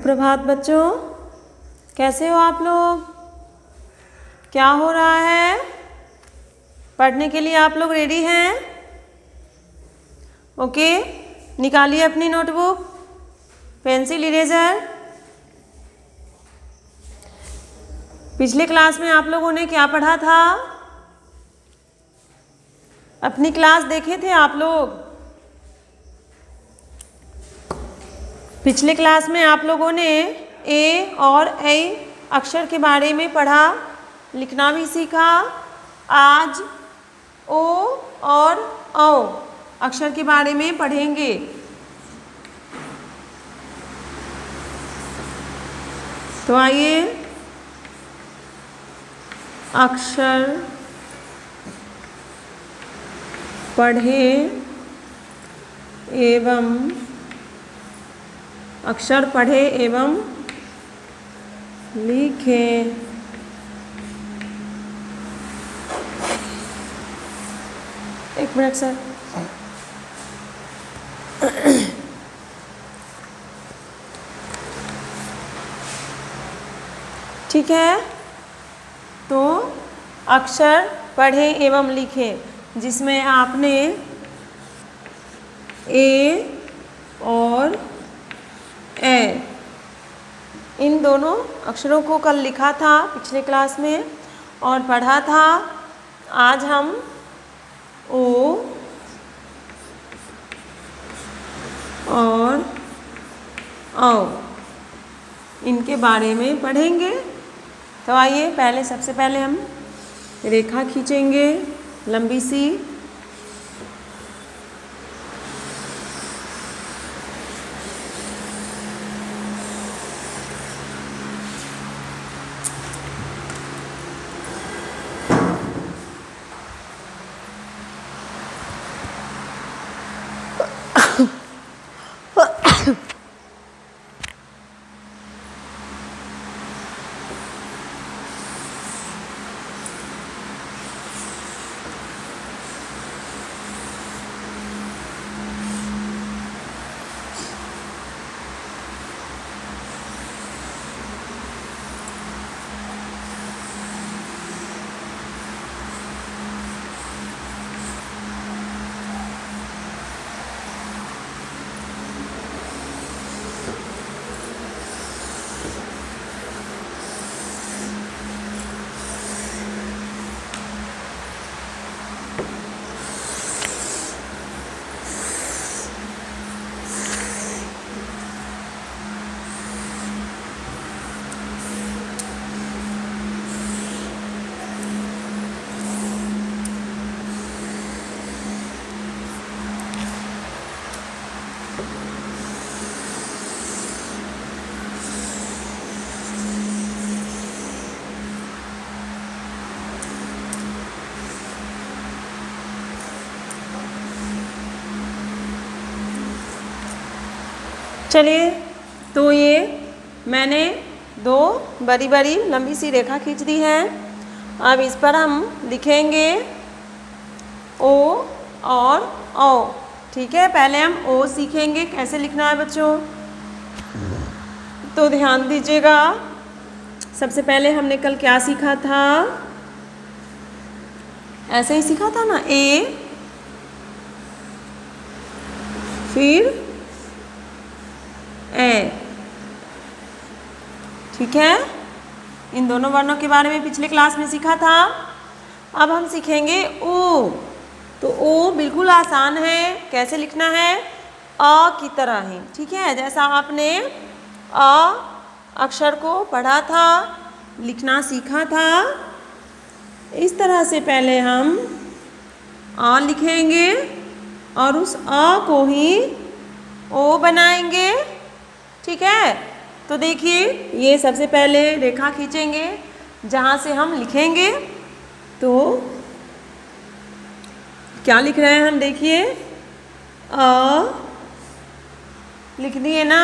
सुप्रभात बच्चों, कैसे हो आप लोग? क्या हो रहा है? पढ़ने के लिए आप लोग रेडी हैं? ओके, निकालिए अपनी नोटबुक, पेंसिल, इरेजर। पिछले क्लास में आप लोगों ने क्या पढ़ा था? अपनी क्लास देखे थे आप लोग? पिछले क्लास में आप लोगों ने ए और ऐ अक्षर के बारे में पढ़ा, लिखना भी सीखा। आज ओ और औ अक्षर के बारे में पढ़ेंगे। तो आइए, अक्षर पढ़ें एवं अक्षर पढ़े एवं लिखें। एक मिनट सर। ठीक है, तो अक्षर पढ़े एवं लिखें, जिसमें आपने ए और ए इन दोनों अक्षरों को कल लिखा था पिछले क्लास में और पढ़ा था। आज हम ओ और औ इनके बारे में पढ़ेंगे। तो आइए, सबसे पहले हम रेखा खींचेंगे लंबी सी। चलिए, तो ये मैंने दो बड़ी बड़ी लंबी सी रेखा खींच दी है। अब इस पर हम लिखेंगे ओ और औ। ठीक है, पहले हम ओ सीखेंगे कैसे लिखना है बच्चों। तो ध्यान दीजिएगा, सबसे पहले हमने कल क्या सीखा था? ऐसे ही सीखा था ना, ए फिर ए। ठीक है, इन दोनों वर्णों के बारे में पिछले क्लास में सीखा था। अब हम सीखेंगे ओ। तो ओ बिल्कुल आसान है, कैसे लिखना है? अ की तरह ही। ठीक है, जैसा आपने अ अक्षर को पढ़ा था, लिखना सीखा था, इस तरह से पहले हम अ लिखेंगे और उस अ को ही ओ बनाएंगे। ठीक है, तो देखिए, ये सबसे पहले रेखा खींचेंगे जहाँ से हम लिखेंगे। तो क्या लिख रहे हैं हम? देखिए, अ लिख दिए ना।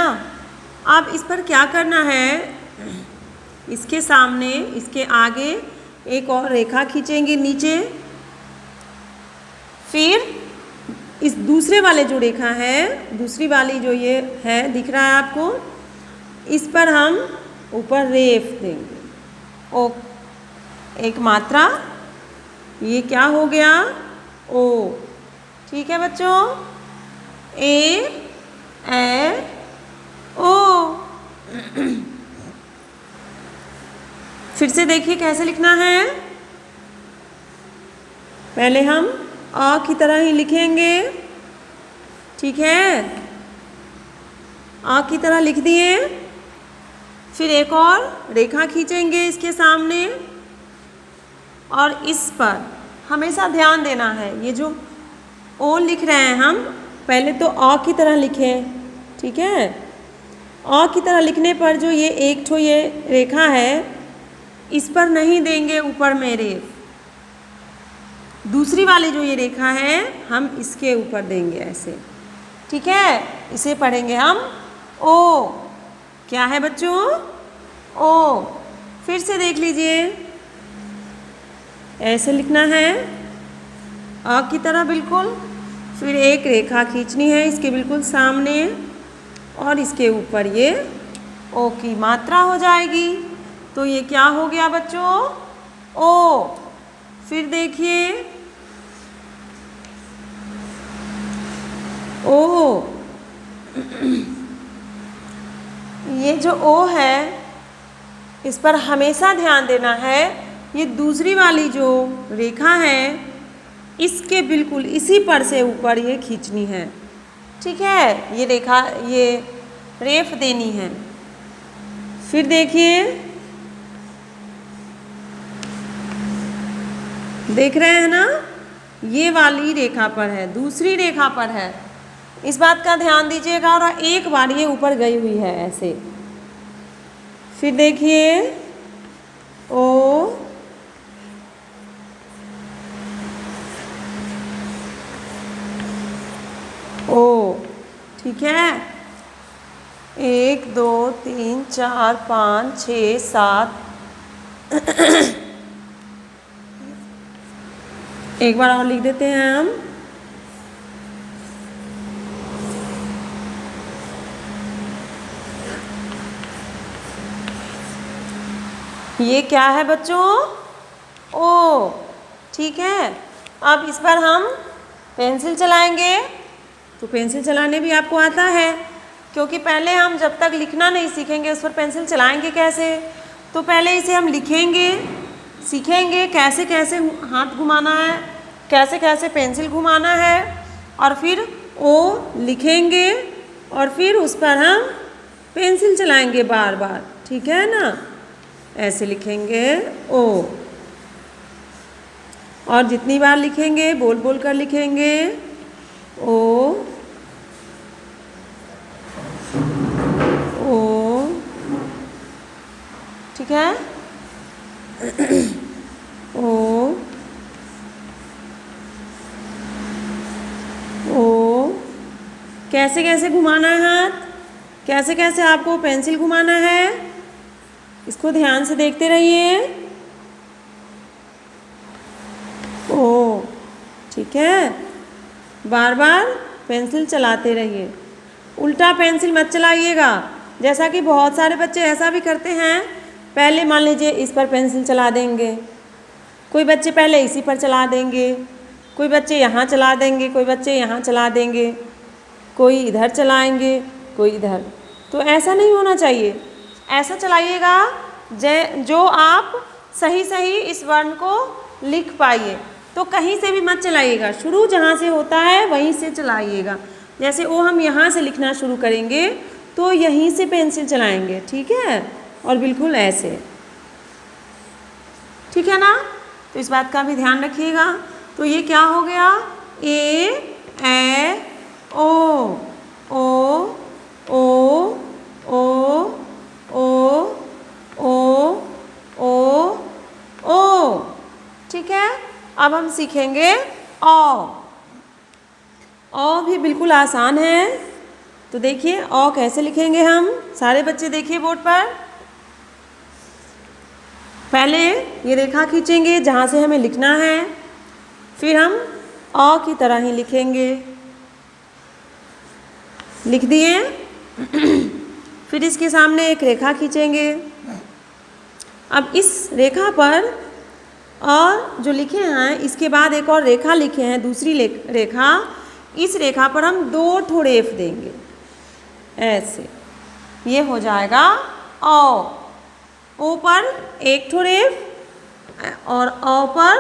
अब इस पर क्या करना है? इसके सामने, इसके आगे एक और रेखा खींचेंगे नीचे। फिर इस दूसरे वाले जो रेखा है, दूसरी वाली जो ये है, दिख रहा है आपको, इस पर हम ऊपर रेफ देंगे। ओ, एक मात्रा, ये क्या हो गया? ओ। ठीक है बच्चों, ए ओ। फिर से देखिए कैसे लिखना है। पहले हम अ की तरह ही लिखेंगे, ठीक है, अ की तरह लिख दिए। फिर एक और रेखा खींचेंगे इसके सामने, और इस पर हमेशा ध्यान देना है, ये जो ओ लिख रहे हैं हम, पहले तो अ की तरह लिखें, ठीक है। अ की तरह लिखने पर जो ये एक ठो ये रेखा है, इस पर नहीं देंगे ऊपर में रेफ। दूसरी वाली जो ये रेखा है, हम इसके ऊपर देंगे ऐसे, ठीक है। इसे पढ़ेंगे हम ओ। क्या है बच्चों? ओ। फिर से देख लीजिए, ऐसे लिखना है अ की तरह बिल्कुल। फिर एक रेखा खींचनी है इसके बिल्कुल सामने, और इसके ऊपर ये ओ की मात्रा हो जाएगी। तो ये क्या हो गया बच्चों? ओ। फिर देखिए ओ, ये जो ओ है, इस पर हमेशा ध्यान देना है। ये दूसरी वाली जो रेखा है, इसके बिल्कुल इसी पर से ऊपर ये खींचनी है, ठीक है। ये रेखा, ये रेफ देनी है। फिर देखिए, देख रहे हैं ना, ये वाली रेखा पर है, दूसरी रेखा पर है। इस बात का ध्यान दीजिएगा। और एक बार ये ऊपर गई हुई है ऐसे। फिर देखिए ओ, ओ, ठीक है। 1 2 3 4 5 6 7 एक बार और लिख देते हैं हम। ये क्या है बच्चों? ओ, ठीक है। अब इस पर हम पेंसिल चलाएंगे। तो पेंसिल चलाने भी आपको आता है, क्योंकि पहले हम जब तक लिखना नहीं सीखेंगे उस पर पेंसिल चलाएंगे कैसे? तो पहले इसे हम लिखेंगे, सीखेंगे कैसे कैसे हाथ घुमाना है, कैसे कैसे पेंसिल घुमाना है, और फिर ओ लिखेंगे, और फिर उस पर हम पेंसिल चलाएंगे बार बार, ठीक है ना। ऐसे लिखेंगे ओ, और जितनी बार लिखेंगे बोल बोल कर लिखेंगे ओ ओ, ठीक है। ओ ओ, कैसे कैसे घुमाना है हाथ, कैसे कैसे आपको पेंसिल घुमाना है, इसको ध्यान से देखते रहिए। ओ, ठीक है। बार बार पेंसिल चलाते रहिए, उल्टा पेंसिल मत चलाइएगा। जैसा कि बहुत सारे बच्चे ऐसा भी करते हैं, पहले मान लीजिए इस पर पेंसिल चला देंगे, कोई बच्चे पहले इसी पर चला देंगे, कोई बच्चे यहाँ चला देंगे, कोई बच्चे यहाँ चला देंगे, कोई इधर चलाएंगे, कोई इधर। तो ऐसा नहीं होना चाहिए। ऐसा चलाइएगा जो आप सही सही इस वर्ण को लिख पाइए। तो कहीं से भी मत चलाइएगा, शुरू जहाँ से होता है वहीं से चलाइएगा। जैसे ओ हम यहाँ से लिखना शुरू करेंगे तो यहीं से पेंसिल चलाएंगे, ठीक है, और बिल्कुल ऐसे, ठीक है ना। तो इस बात का भी ध्यान रखिएगा। तो ये क्या हो गया? ए ओ ओ ओ ओ ओ ओ ओ ओ, ठीक है। अब हम सीखेंगे औ भी बिल्कुल आसान है। तो देखिए औ कैसे लिखेंगे हम, सारे बच्चे देखिए बोर्ड पर। पहले ये रेखा खींचेंगे जहाँ से हमें लिखना है, फिर हम अ की तरह ही लिखेंगे, लिख दिए। फिर इसके सामने एक रेखा खींचेंगे। अब इस रेखा पर और जो लिखे हैं इसके बाद एक और रेखा लिखे हैं, दूसरी रेखा, इस रेखा पर हम 2 ठो रेफ देंगे ऐसे। ये हो जाएगा ओ पर 1 ठो रेफ और अ पर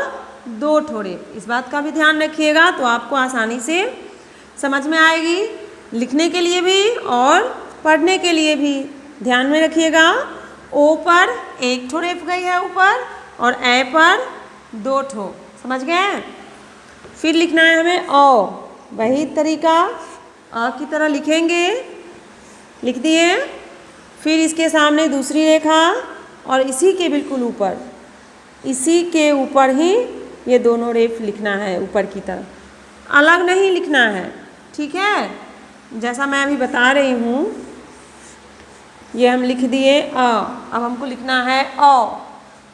2 ठो रेफ। इस बात का भी ध्यान रखिएगा तो आपको आसानी से समझ में आएगी, लिखने के लिए भी और पढ़ने के लिए भी। ध्यान में रखिएगा, ओ पर 1 ठो रेफ गई है ऊपर और ए पर 2 ठो। समझ गए? फिर लिखना है हमें ओ, वही तरीका अ की तरह लिखेंगे। लिख दिए। फिर इसके सामने दूसरी रेखा और इसी के बिल्कुल ऊपर, इसी के ऊपर ही ये दोनों रेफ लिखना है ऊपर की तरफ, अलग नहीं लिखना है। ठीक है, जैसा मैं अभी बता रही हूँ। ये हम लिख दिए अ, अब हमको लिखना है ओ,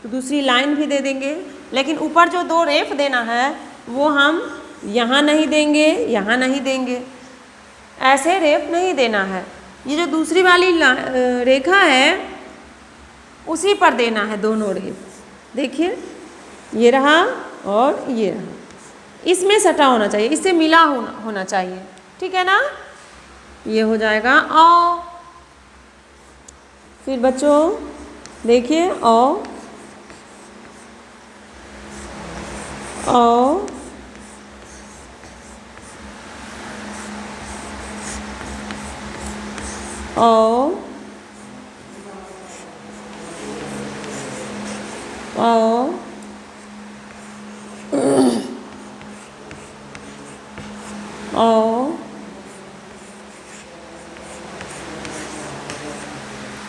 तो दूसरी लाइन भी दे देंगे, लेकिन ऊपर जो 2 रेफ देना है वो हम यहाँ नहीं देंगे, यहाँ नहीं देंगे, ऐसे रेफ नहीं देना है। ये जो दूसरी वाली रेखा है उसी पर देना है दोनों रेफ। देखिए, ये रहा और ये रहा, इसमें सटा होना चाहिए, इससे मिला होना चाहिए। ठीक है ना? ये हो जाएगा ओ। फिर बच्चों देखिए ओ, ओ, ओ, ओ,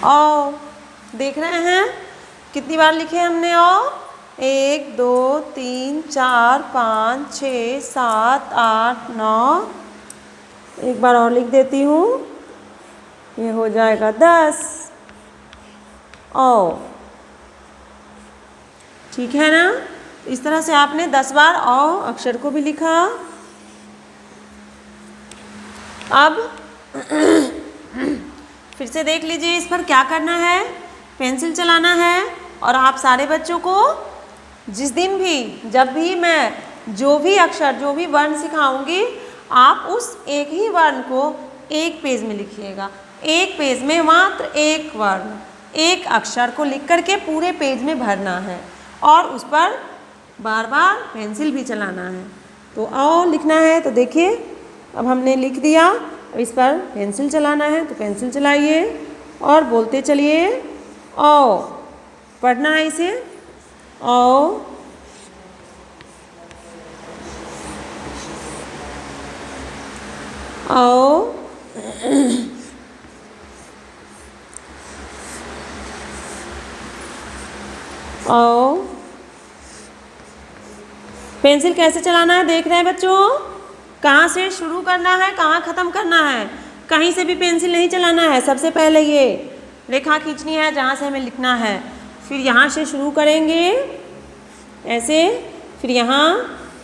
ओ। देख रहे हैं कितनी बार लिखे हमने ओ? 1 2 3 4 5 6 7 8 9। एक बार और लिख देती हूँ, ये हो जाएगा 10 ओ। ठीक है ना? इस तरह से आपने 10 बार ओ अक्षर को भी लिखा। अब फिर से देख लीजिए इस पर क्या करना है। पेंसिल चलाना है और आप सारे बच्चों को जिस दिन भी, जब भी मैं जो भी अक्षर, जो भी वर्ण सिखाऊंगी, आप उस एक ही वर्ण को एक पेज में लिखिएगा। एक पेज में मात्र एक वर्ण, एक अक्षर को लिख करके पूरे पेज में भरना है और उस पर बार बार पेंसिल भी चलाना है। तो आओ लिखना है। तो देखिए अब हमने लिख दिया, अब इस पर पेंसिल चलाना है तो पेंसिल चलाइए और बोलते चलिए ओ। पढ़ना है इसे ओ, ओ, ओ। पेंसिल कैसे चलाना है देख रहे हैं बच्चों? कहाँ से शुरू करना है, कहाँ ख़त्म करना है? कहीं से भी पेंसिल नहीं चलाना है। सबसे पहले ये रेखा खींचनी है जहाँ से हमें लिखना है, फिर यहाँ से शुरू करेंगे ऐसे, फिर यहाँ,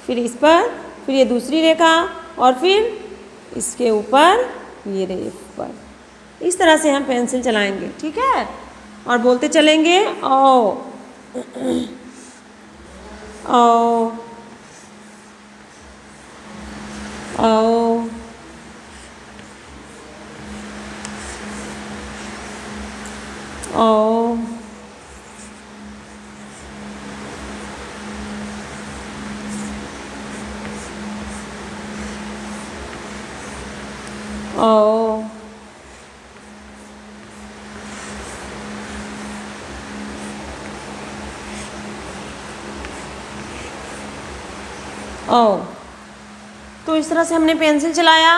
फिर इस पर, फिर ये दूसरी रेखा और फिर इसके ऊपर ये रेख पर। इस तरह से हम पेंसिल चलाएंगे। ठीक है? और बोलते चलेंगे ओ, ओ, ओ, ओ, ओ, ओ। तो इस तरह से हमने पेंसिल चलाया।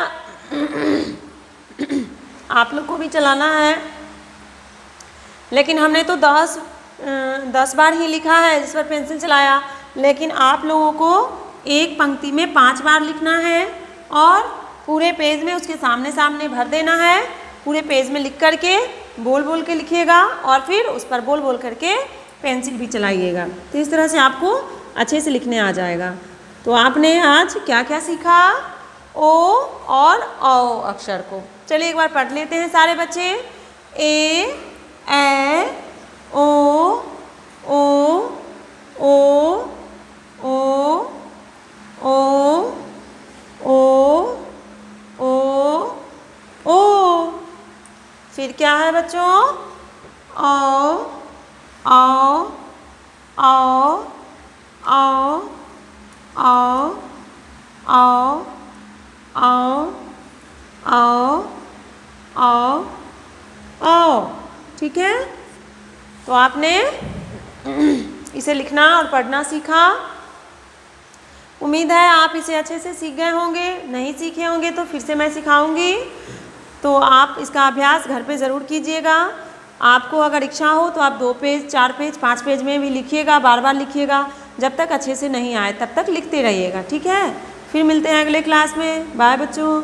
आप लोग को भी चलाना है, लेकिन हमने तो 10 बार ही लिखा है जिस पर पेंसिल चलाया, लेकिन आप लोगों को एक पंक्ति में 5 बार लिखना है और पूरे पेज में उसके सामने सामने भर देना है। पूरे पेज में लिख करके बोल बोल के लिखिएगा और फिर उस पर बोल बोल करके पेंसिल भी चलाइएगा। तो इस तरह से आपको अच्छे से लिखने आ जाएगा। तो आपने आज क्या क्या सीखा? ओ और औ अक्षर को। चलिए एक बार पढ़ लेते हैं सारे बच्चे। ए ओ ओ ओ ओ ओ ओ ओ ओ। फिर क्या है बच्चों? औ औ औ औ औ औ औ औ औ औ। ठीक है, तो आपने इसे लिखना और पढ़ना सीखा। उम्मीद है आप इसे अच्छे से सीख गए होंगे। नहीं सीखे होंगे तो फिर से मैं सिखाऊंगी, तो आप इसका अभ्यास घर पे ज़रूर कीजिएगा। आपको अगर इच्छा हो तो आप 2 पेज, 4 पेज, 5 पेज में भी लिखिएगा, बार बार लिखिएगा। जब तक अच्छे से नहीं आए तब तक लिखते रहिएगा। ठीक है, फिर मिलते हैं अगले क्लास में। बाय बच्चों।